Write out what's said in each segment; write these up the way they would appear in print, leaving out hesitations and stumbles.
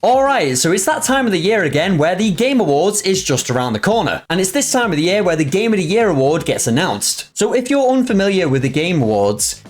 Alright, so it's that time of the year again where the Game Awards is just around the corner. And it's this time of the year where the Game of the Year award gets announced. So if you're unfamiliar with the Game Awards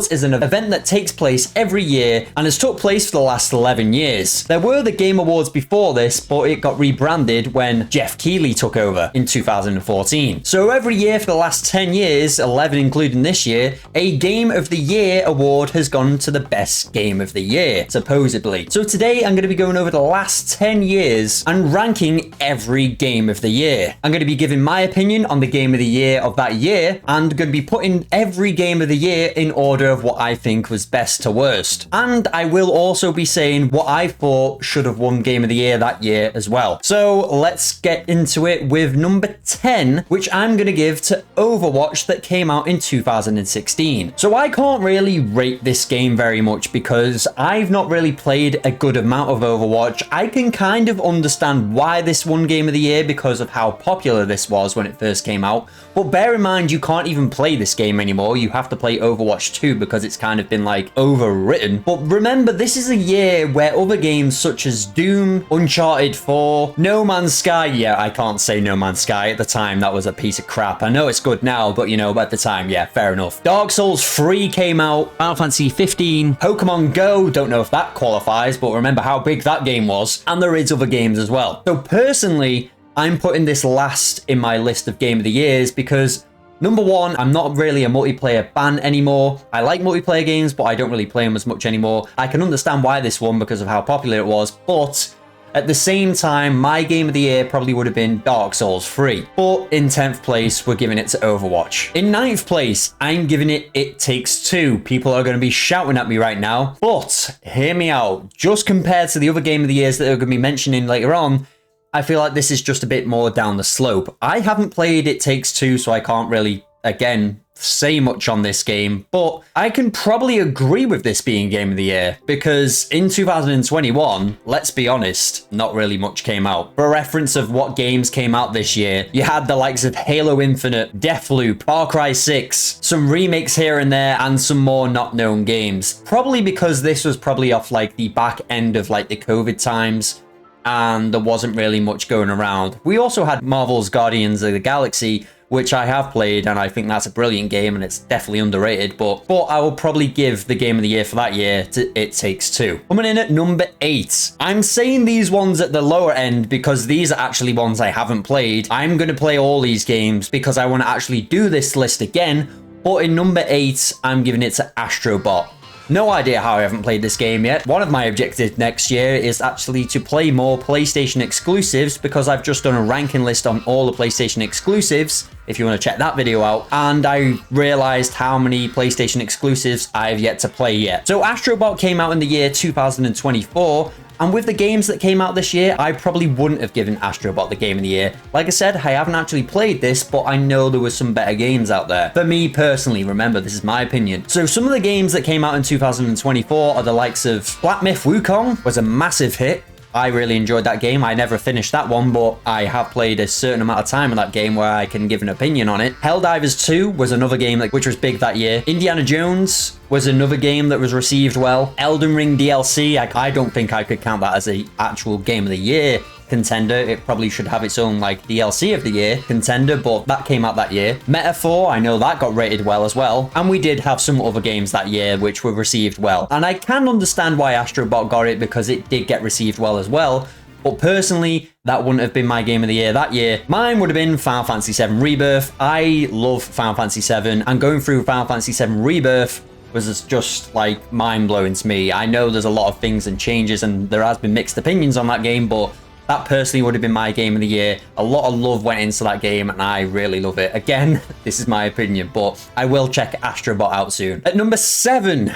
is an event that takes place every year and has took place for the last 11 years. There were the Game Awards before this, but it got rebranded when Jeff Keighley took over in 2014. So every year for the last 10 years, 11 including this year, a Game of the Year award has gone to the best Game of the Year, supposedly. So today I'm going to be going over the last 10 years and ranking every Game of the Year. I'm going to be giving my opinion on the Game of the Year of that year and going to be putting every Game of the Year in order of what I think was best to worst. And I will also be saying what I thought should have won Game of the Year that year as well. So let's get into it with number 10, which I'm going to give to Overwatch that came out in 2016. So I can't really rate this game very much because I've not really played a good amount of Overwatch. I can kind of understand why this won Game of the Year because of how popular this was when it first came out. But bear in mind, you can't even play this game anymore. You have to play Overwatch 2 because it's kind of been like overwritten. But remember, this is a year where other games such as Doom, Uncharted 4, No Man's Sky, yeah, I can't say No Man's Sky at the time. That was a piece of crap. I know it's good now, but you know, at the time, yeah, fair enough. Dark Souls 3 came out, Final Fantasy 15, Pokemon Go, don't know if that qualifies, but remember how big that game was, and there is other games as well. So personally, I'm putting this last in my list of Game of the Years because number one, I'm not really a multiplayer fan anymore. I like multiplayer games, but I don't really play them as much anymore. I can understand why this won because of how popular it was, but at the same time, my Game of the Year probably would have been Dark Souls 3. But in 10th place, we're giving it to Overwatch. In 9th place, I'm giving it It Takes Two. People are going to be shouting at me right now. But hear me out. Just compared to the other Game of the Years that they're going to be mentioning later on, I feel like this is just a bit more down the slope. I haven't played It Takes Two, so I can't really, again, say much on this game, but I can probably agree with this being Game of the Year because in 2021, let's be honest, not really much came out. For reference of what games came out this year, you had the likes of Halo Infinite, Deathloop, Far Cry 6, some remakes here and there, and some more not known games. Probably because this was probably off like the back end of like the COVID times and there wasn't really much going around. We also had Marvel's Guardians of the Galaxy, which I have played, and I think that's a brilliant game, and it's definitely underrated, but I will probably give the Game of the Year for that year to It Takes Two. Coming in at number 8. I'm saying these ones at the lower end because these are actually ones I haven't played. I'm going to play all these games because I want to actually do this list again, but in number 8, I'm giving it to Astrobot. No idea how I haven't played this game yet. One of my objectives next year is actually to play more PlayStation exclusives because I've just done a ranking list on all the PlayStation exclusives, if you want to check that video out, and I realized how many PlayStation exclusives I've yet to play yet. So Astrobot came out in the year 2024, and with the games that came out this year, I probably wouldn't have given Astrobot the Game of the Year. Like I said, I haven't actually played this, but I know there were some better games out there. For me personally, remember, this is my opinion. So some of the games that came out in 2024 are the likes of Black Myth Wukong, was a massive hit. I really enjoyed that game. I never finished that one, but I have played a certain amount of time in that game where I can give an opinion on it. Helldivers 2 was another game which was big that year. Indiana Jones was another game that was received well. Elden Ring DLC, I don't think I could count that as a actual Game of the Year contender. It probably should have its own like DLC of the year contender, but that came out that year. Metaphor, I know that got rated well as well, and we did have some other games that year which were received well, and I can understand why Astrobot got it because it did get received well as well. But personally, that wouldn't have been my Game of the Year that year. Mine would have been Final Fantasy VII Rebirth. I love Final Fantasy VII, and going through Final Fantasy VII Rebirth was just like mind-blowing to me. I know there's a lot of things and changes, and there has been mixed opinions on that game, but that personally would have been my Game of the Year. A lot of love went into that game, and I really love it. Again, this is my opinion, but I will check Astrobot out soon. At number 7.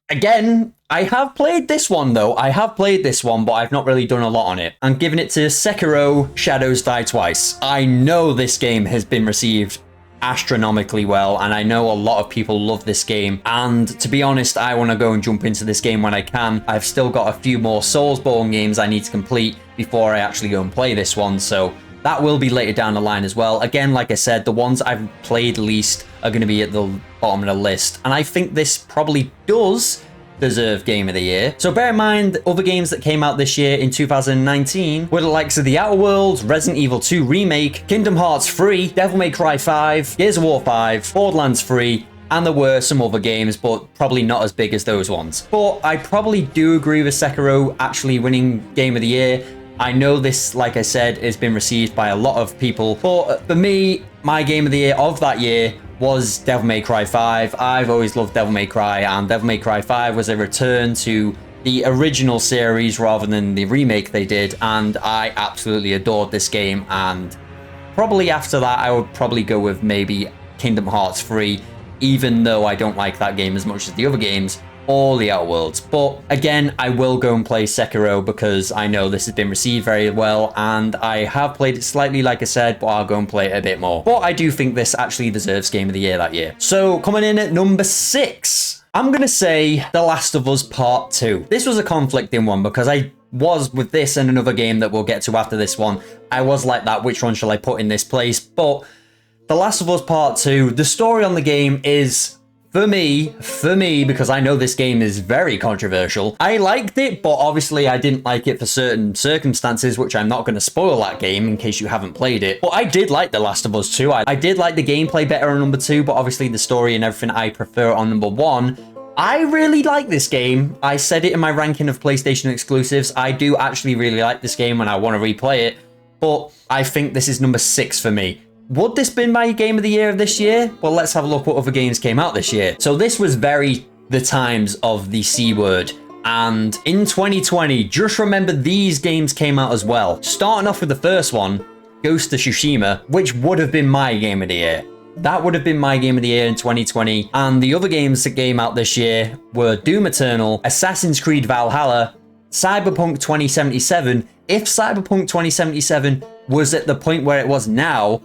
Again, I have played this one though. I have played this one, but I've not really done a lot on it. I'm giving it to Sekiro Shadows Die Twice. I know this game has been received astronomically well, and I know a lot of people love this game, and to be honest, I want to go and jump into this game when I can. I've still got a few more Soulsborne games I need to complete before I actually go and play this one, so that will be later down the line as well. Again, like I said, the ones I've played least are going to be at the bottom of the list, and I think this probably does deserve Game of the Year. So bear in mind, other games that came out this year in 2019 were the likes of The Outer Worlds, Resident Evil 2 Remake, Kingdom Hearts 3, Devil May Cry 5, Gears of War 5, Borderlands 3, and there were some other games, but probably not as big as those ones. But I probably do agree with Sekiro actually winning Game of the Year. I know this, like I said, has been received by a lot of people, but for me, my Game of the Year of that year was Devil May Cry 5. I've always loved Devil May Cry, and Devil May Cry 5 was a return to the original series rather than the remake they did, and I absolutely adored this game. And probably after that, I would probably go with maybe Kingdom Hearts 3, even though I don't like that game as much as the other games, or the Outer Worlds. But again, I will go and play Sekiro because I know this has been received very well, and I have played it slightly, like I said, but I'll go and play it a bit more. But I do think this actually deserves Game of the Year that year. So coming in at number 6, I'm gonna say The Last of Us Part 2. This was a conflicting one because I was, with this and another game that we'll get to after this one, I was like that, which one shall I put in this place? But The Last of Us Part 2, the story on the game is, for me, because I know this game is very controversial, I liked it, but obviously I didn't like it for certain circumstances, which I'm not going to spoil that game in case you haven't played it. But I did like The Last of Us 2. I did like the gameplay better on number 2, but obviously the story and everything I prefer on number 1. I really like this game. I said it in my ranking of PlayStation exclusives. I do actually really like this game and I want to replay it, but I think this is number 6 for me. Would this been my Game of the Year of this year? Well, let's have a look what other games came out this year. So this was very the times of the C word. And in 2020, just remember these games came out as well. Starting off with the first one, Ghost of Tsushima, which would have been my Game of the Year. That would have been my Game of the Year in 2020. And the other games that came out this year were Doom Eternal, Assassin's Creed Valhalla, Cyberpunk 2077. If Cyberpunk 2077 was at the point where it was now,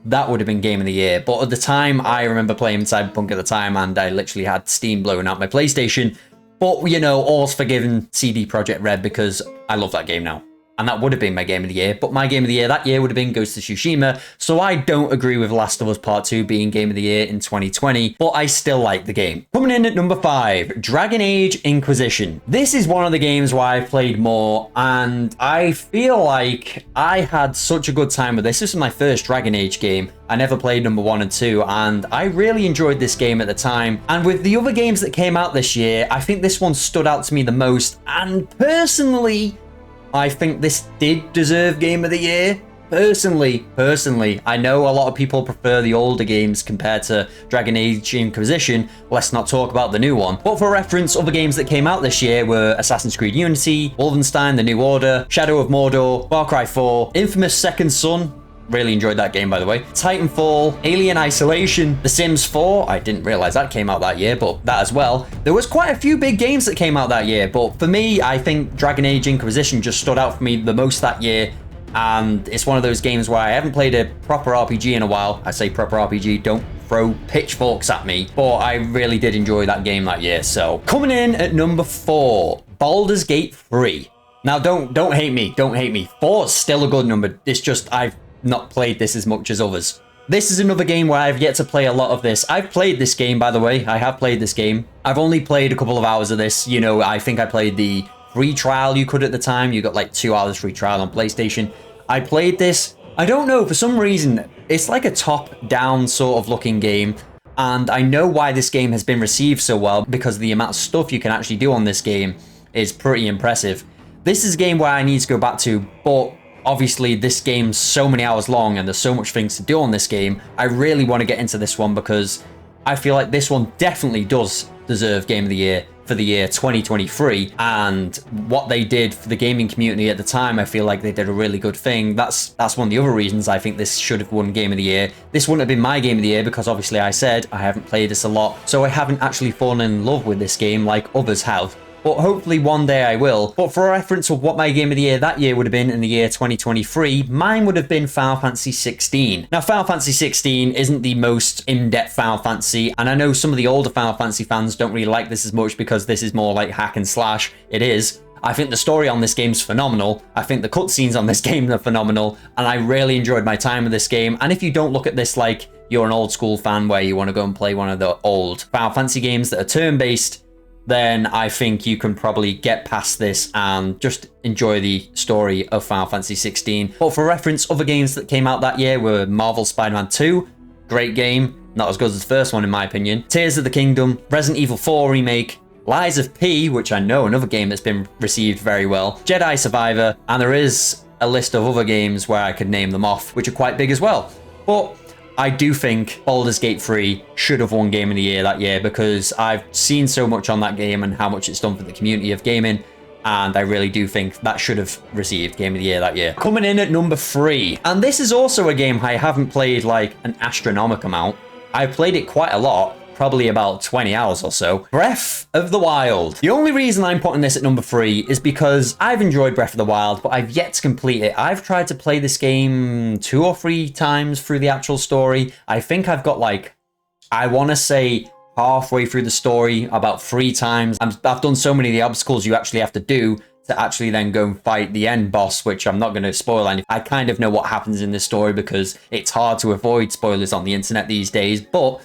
that would have been Game of the Year. But at the time, I remember playing Cyberpunk at the time, and I literally had steam blowing out my PlayStation. But, you know, all's forgiven CD Projekt Red because I love that game now. And that would have been my Game of the Year. But my Game of the Year that year would have been Ghost of Tsushima. So I don't agree with Last of Us Part 2 being Game of the Year in 2020. But I still like the game. Coming in at number 5, Dragon Age Inquisition. This is one of the games where I've played more. And I feel like I had such a good time with this. This was my first Dragon Age game. I never played number 1 and 2. And I really enjoyed this game at the time. And with the other games that came out this year, I think this one stood out to me the most. And personally, I think this did deserve Game of the Year. Personally, I know a lot of people prefer the older games compared to Dragon Age Inquisition. Let's not talk about the new one. But for reference, other games that came out this year were Assassin's Creed Unity, Wolfenstein: The New Order, Shadow of Mordor, Far Cry 4, Infamous Second Son. Really enjoyed that game, by the way. Titanfall, Alien Isolation, The Sims 4. I didn't realize that came out that year, but that as well. There was quite a few big games that came out that year, but for me, I think Dragon Age Inquisition just stood out for me the most that year. And it's one of those games where I haven't played a proper RPG in a while. I say proper RPG, don't throw pitchforks at me, but I really did enjoy that game that year. So coming in at number 4, Baldur's Gate 3. Now don't hate me, 4 is still a good number. It's just I've not played this as much as others. This is another game where I've yet to play a lot of this. I've played this game, by the way. I have played this game. I've only played a couple of hours of this. You know, I think I played the free trial you could at the time. You got like 2 hours free trial on PlayStation. I played this. I don't know, for some reason, it's like a top-down sort of looking game. And I know why this game has been received so well, because the amount of stuff you can actually do on this game is pretty impressive. This is a game where I need to go back to, but obviously, this game's so many hours long and there's so much things to do on this game. I really want to get into this one because I feel like this one definitely does deserve Game of the Year for the year 2023. And what they did for the gaming community at the time, I feel like they did a really good thing. That's one of the other reasons I think this should have won Game of the Year. This wouldn't have been my Game of the Year because obviously I said I haven't played this a lot. So I haven't actually fallen in love with this game like others have. But hopefully one day I will. But for a reference of what my Game of the Year that year would have been in the year 2023, mine would have been Final Fantasy 16. Now, Final Fantasy 16 isn't the most in-depth Final Fantasy, and I know some of the older Final Fantasy fans don't really like this as much because this is more like hack and slash. It is. I think the story on this game's phenomenal. I think the cutscenes on this game are phenomenal, and I really enjoyed my time with this game. And if you don't look at this like you're an old school fan where you want to go and play one of the old Final Fantasy games that are turn-based, then I think you can probably get past this and just enjoy the story of Final Fantasy 16. But for reference, other games that came out that year were Marvel Spider-Man 2, great game, not as good as the first one in my opinion, Tears of the Kingdom, Resident Evil 4 Remake, Lies of P, which I know another game that's been received very well, Jedi Survivor, and there is a list of other games where I could name them off, which are quite big as well. But I do think Baldur's Gate 3 should have won Game of the Year that year because I've seen so much on that game and how much it's done for the community of gaming, and I really do think that should have received Game of the Year that year. Coming in at number 3, and this is also a game I haven't played like an astronomical amount. I've played it quite a lot, probably about 20 hours or so. Breath of the Wild. The only reason I'm putting this at number 3 is because I've enjoyed Breath of the Wild, but I've yet to complete it. I've tried to play this game 2 or 3 times through the actual story. I think I've got like, I want to say halfway through the story about 3 times. I've done so many of the obstacles you actually have to do to actually then go and fight the end boss, which I'm not going to spoil anything. I kind of know what happens in this story because it's hard to avoid spoilers on the internet these days, but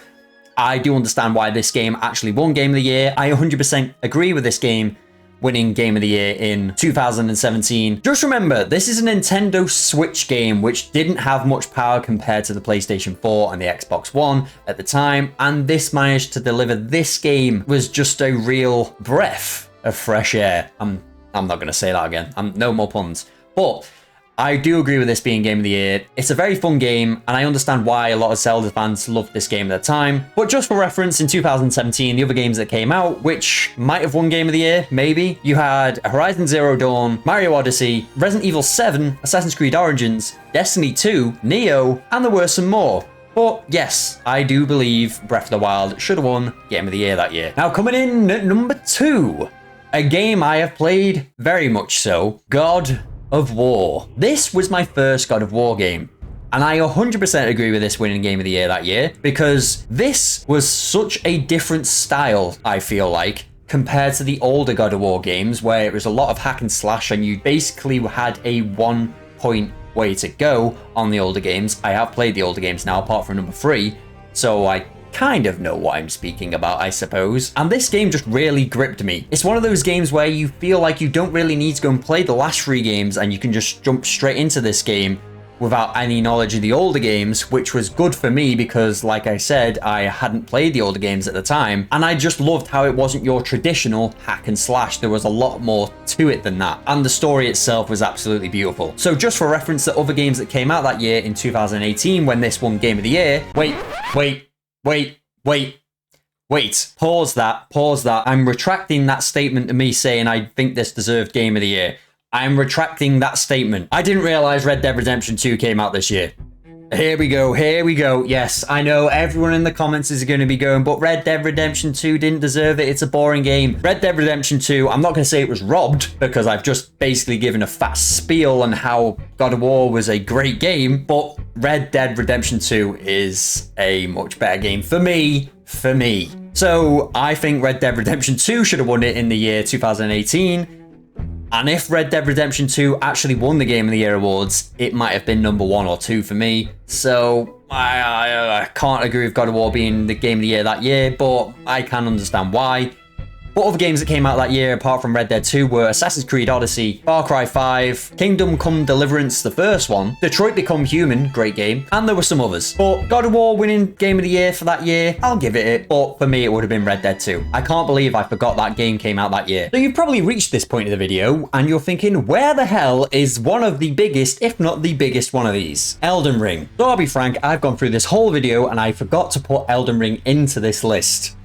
I do understand why this game actually won Game of the Year. I 100% agree with this game winning Game of the Year in 2017. Just remember, this is a Nintendo Switch game, which didn't have much power compared to the PlayStation 4 and the Xbox One at the time, and this managed to deliver. This game was just a real breath of fresh air. I'm not going to say that again. No more puns. But I do agree with this being Game of the Year. It's a very fun game, and I understand why a lot of Zelda fans loved this game at the time. But just for reference, in 2017, the other games that came out, which might have won Game of the Year, maybe, you had Horizon Zero Dawn, Mario Odyssey, Resident Evil 7, Assassin's Creed Origins, Destiny 2, Neo, and there were some more. But yes, I do believe Breath of the Wild should have won Game of the Year that year. Now coming in at number 2, a game I have played very much so, God of War. This was my first God of War game, and I 100% agree with this winning Game of the Year that year because this was such a different style, I feel like, compared to the older God of War games where it was a lot of hack and slash and you basically had a one-point way to go on the older games. I have played the older games now apart from number 3, so I kind of know what I'm speaking about, I suppose. And this game just really gripped me. It's one of those games where you feel like you don't really need to go and play the last 3 games and you can just jump straight into this game without any knowledge of the older games, which was good for me because, like I said, I hadn't played the older games at the time, and I just loved how it wasn't your traditional hack and slash. There was a lot more to it than that, and the story itself was absolutely beautiful. So just for reference, the other games that came out that year in 2018 when this won Game of the Year, Wait, pause that. I'm retracting that statement to me saying I think this deserved Game of the Year. I'm retracting that statement. I didn't realize Red Dead Redemption 2 came out this year. Here we go. Yes, I know everyone in the comments is going to be going, but Red Dead Redemption 2 didn't deserve it. It's a boring game. Red Dead Redemption 2, I'm not going to say it was robbed because I've just basically given a fat spiel on how God of War was a great game, but Red Dead Redemption 2 is a much better game for me. So I think Red Dead Redemption 2 should have won it in the year 2018. And if Red Dead Redemption 2 actually won the Game of the Year awards, it might have been number 1 or 2 for me. So I can't agree with God of War being the Game of the Year that year, but I can understand why. But other games that came out that year, apart from Red Dead 2, were Assassin's Creed Odyssey, Far Cry 5, Kingdom Come Deliverance, the first one, Detroit Become Human, great game, and there were some others. But God of War winning Game of the Year for that year, I'll give it, but for me it would have been Red Dead 2. I can't believe I forgot that game came out that year. So you've probably reached this point of the video, and you're thinking, where the hell is one of the biggest, if not the biggest one of these? Elden Ring. So I'll be frank, I've gone through this whole video and I forgot to put Elden Ring into this list.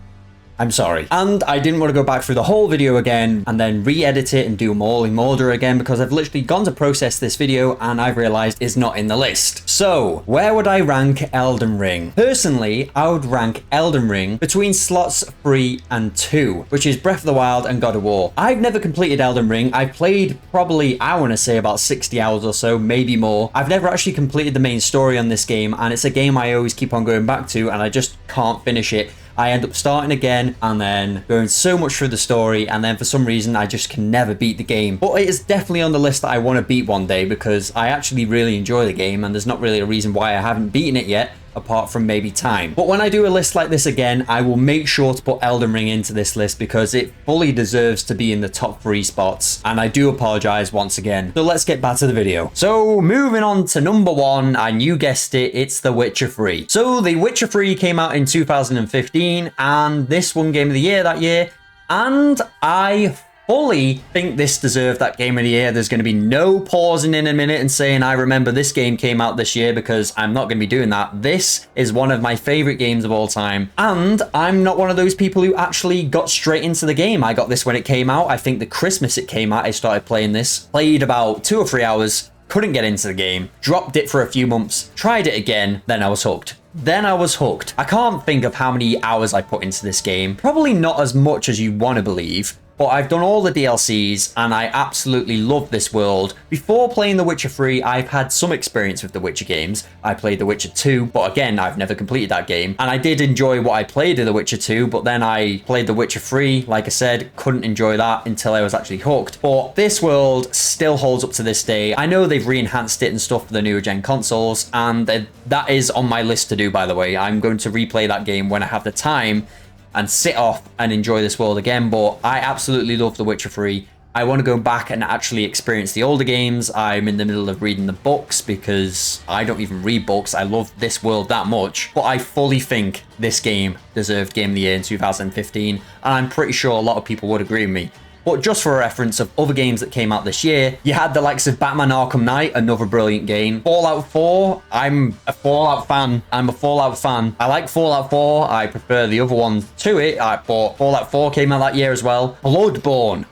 I'm sorry. And I didn't want to go back through the whole video again and then re-edit it and do them all in order again because I've literally gone to process this video and I've realized it's not in the list. So where would I rank Elden Ring? Personally, I would rank Elden Ring between slots 3 and 2, which is Breath of the Wild and God of War. I've never completed Elden Ring. I've played probably, I want to say about 60 hours or so, maybe more. I've never actually completed the main story on this game, and it's a game I always keep on going back to and I just can't finish it. I end up starting again and then going so much through the story, and then for some reason I just can never beat the game. But it is definitely on the list that I want to beat one day because I actually really enjoy the game and there's not really a reason why I haven't beaten it yet. apart from maybe time. But when I do a list like this again, I will make sure to put Elden Ring into this list because it fully deserves to be in the top 3 spots. And I do apologize once again. So let's get back to the video. So moving on to number 1, and you guessed it, it's The Witcher 3. So The Witcher 3 came out in 2015, and this won Game of the Year that year. And I fully think this deserved that Game of the Year. There's going to be no pausing in a minute and saying, I remember this game came out this year, because I'm not going to be doing that. This is one of my favorite games of all time. And I'm not one of those people who actually got straight into the game. I got this when it came out. I think the Christmas it came out, I started playing this. Played about 2 or 3 hours, couldn't get into the game, dropped it for a few months, tried it again, then I was hooked. I can't think of how many hours I put into this game. Probably not as much as you want to believe. But I've done all the DLCs and I absolutely love this world. Before playing The Witcher 3, I've had some experience with The Witcher games. I played The Witcher 2, but again, I've never completed that game. And I did enjoy what I played in The Witcher 2, but then I played The Witcher 3. Like I said, couldn't enjoy that until I was actually hooked. But this world still holds up to this day. I know they've re-enhanced it and stuff for the newer gen consoles, and that is on my list to do, by the way. I'm going to replay that game when I have the time and sit off and enjoy this world again. But I absolutely love The Witcher 3. I want to go back and actually experience the older games. I'm in the middle of reading the books because I don't even read books. I love this world that much. But I fully think this game deserved Game of the Year in 2015. And I'm pretty sure a lot of people would agree with me. But just for a reference of other games that came out this year, you had the likes of Batman Arkham Knight, another brilliant game. Fallout 4, I'm a Fallout fan. I like Fallout 4. I prefer the other ones to it. But Fallout 4 came out that year as well. Bloodborne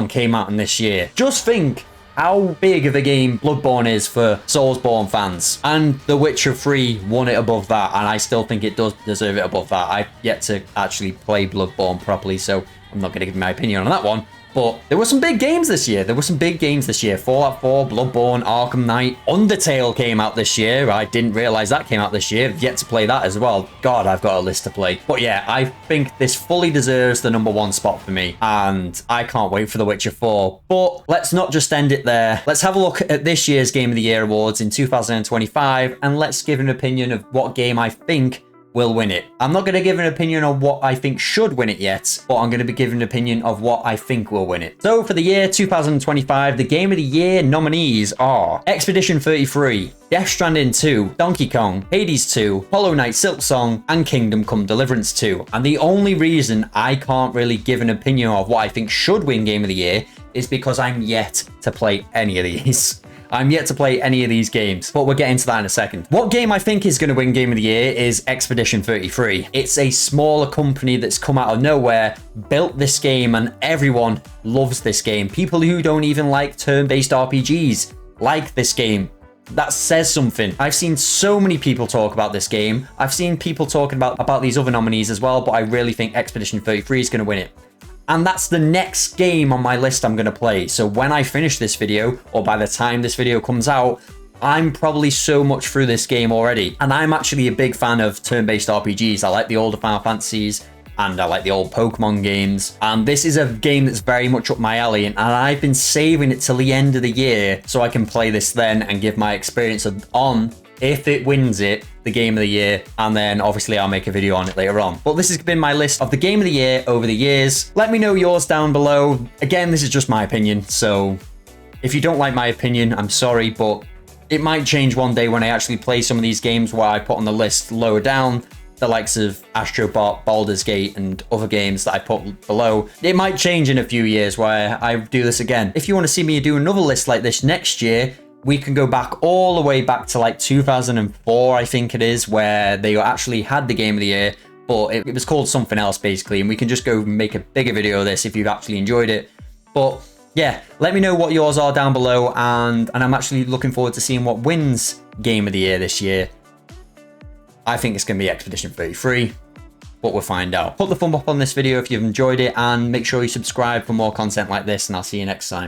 came out in this year. Just think how big of a game Bloodborne is for Soulsborne fans. And The Witcher 3 won it above that, and I still think it does deserve it above that. I've yet to actually play Bloodborne properly, so I'm not going to give my opinion on that one. But there were some big games this year. Fallout 4, Bloodborne, Arkham Knight. Undertale came out this year. I didn't realize that came out this year. I've yet to play that as well. God, I've got a list to play. But yeah, I think this fully deserves the number 1 spot for me. And I can't wait for The Witcher 4. But let's not just end it there. Let's have a look at this year's Game of the Year awards in 2025. And let's give an opinion of what game I think will win it. I'm not going to give an opinion on what I think should win it yet, but I'm going to be giving an opinion of what I think will win it. So for the year 2025, the Game of the Year nominees are Expedition 33, Death Stranding 2, Donkey Kong, Hades 2, Hollow Knight Silksong, and Kingdom Come Deliverance 2. And the only reason I can't really give an opinion of what I think should win Game of the Year is because I'm yet to play any of these. I'm yet to play any of these games, but we'll get into that in a second. What game I think is going to win Game of the Year is Expedition 33. It's a smaller company that's come out of nowhere, built this game, and everyone loves this game. People who don't even like turn-based RPGs like this game. That says something. I've seen so many people talk about this game. I've seen people talking about these other nominees as well, but I really think Expedition 33 is going to win it. And that's the next game on my list I'm going to play. So when I finish this video, or by the time this video comes out, I'm probably so much through this game already. And I'm actually a big fan of turn-based RPGs. I like the older Final Fantasies, and I like the old Pokemon games. And this is a game that's very much up my alley, and I've been saving it till the end of the year so I can play this then and give my experience on, if it wins it, the Game of the Year, and then obviously I'll make a video on it later on. But this has been my list of the Game of the Year over the years. Let me know yours down below. Again, this is just my opinion, so if you don't like my opinion, I'm sorry, but it might change one day when I actually play some of these games where I put on the list lower down, the likes of Astrobot, Baldur's Gate, and other games that I put below. It might change in a few years where I do this again. If you want to see me do another list like this next year, we can go back all the way back to like 2004, I think it is, where they actually had the Game of the Year, but it was called something else basically, and we can just go make a bigger video of this if you've actually enjoyed it. But yeah, let me know what yours are down below, and I'm actually looking forward to seeing what wins Game of the Year this year. I think it's going to be Expedition 33, but we'll find out. Put the thumb up on this video if you've enjoyed it, and make sure you subscribe for more content like this, and I'll see you next time.